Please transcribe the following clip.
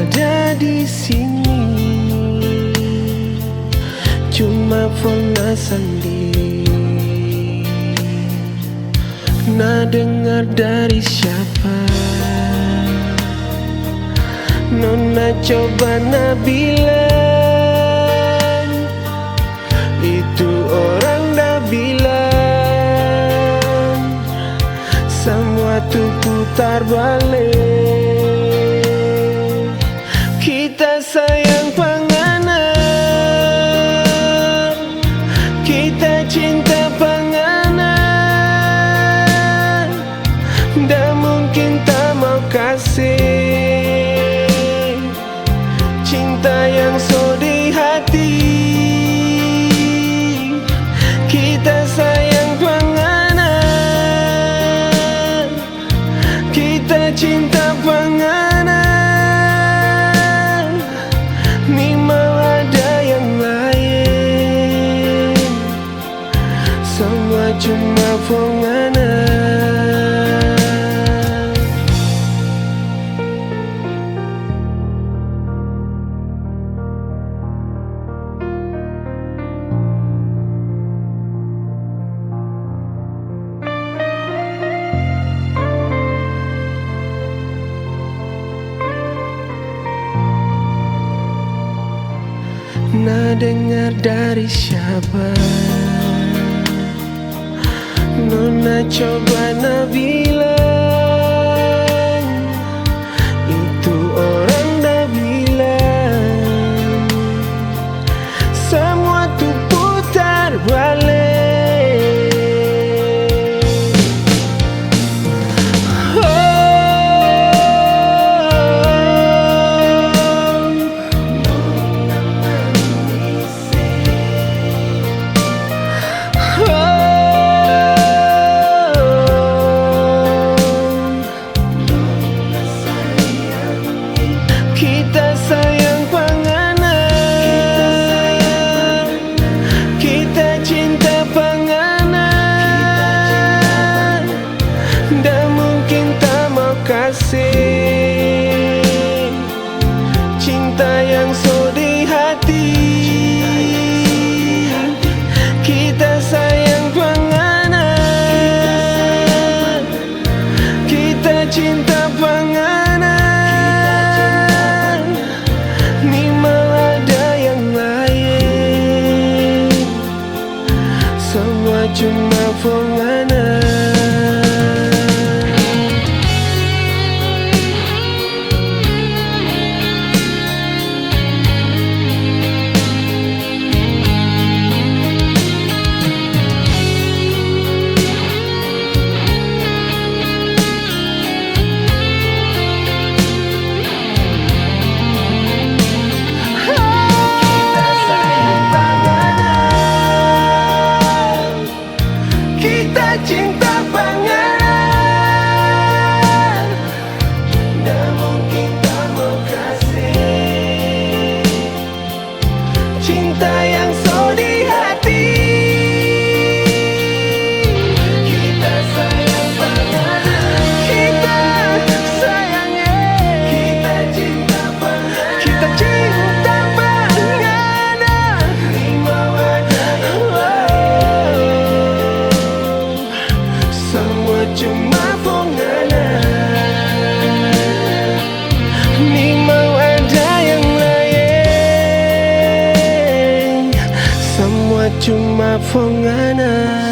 ada di sini, cuma Fona sendiri. Nah dengar dari siapa? Nona coba nak bilang, itu orang dah bilang, semua tu putar balik. Kita sayang penganan, kita cinta penganan, dah mungkin tak mau kasih cinta yang so di hati. Kita sayang penganan, kita cinta penganan, ni mau ada yang lain, semua cuma penganan. Nah dengar dari siapa? Nona coba nak bilang, itu orang dah bilang, semua tu putar balik. Kita sayang penganan, kita cinta penganan, dah mungkin tak mau kasih cinta yang so di hati. Kita sayang penganan, kita cinta penganan, semua cuma penganan. Cinta penganan, dah mungkin tak mau kasih cinta yang so di hati. Kita sayang penganan, kita sayang, kita cinta penganan, kita cinta penganan, ni mau ada yang lain, semua cuma penganan, ni mau ada yang lain, semua cuma penganan.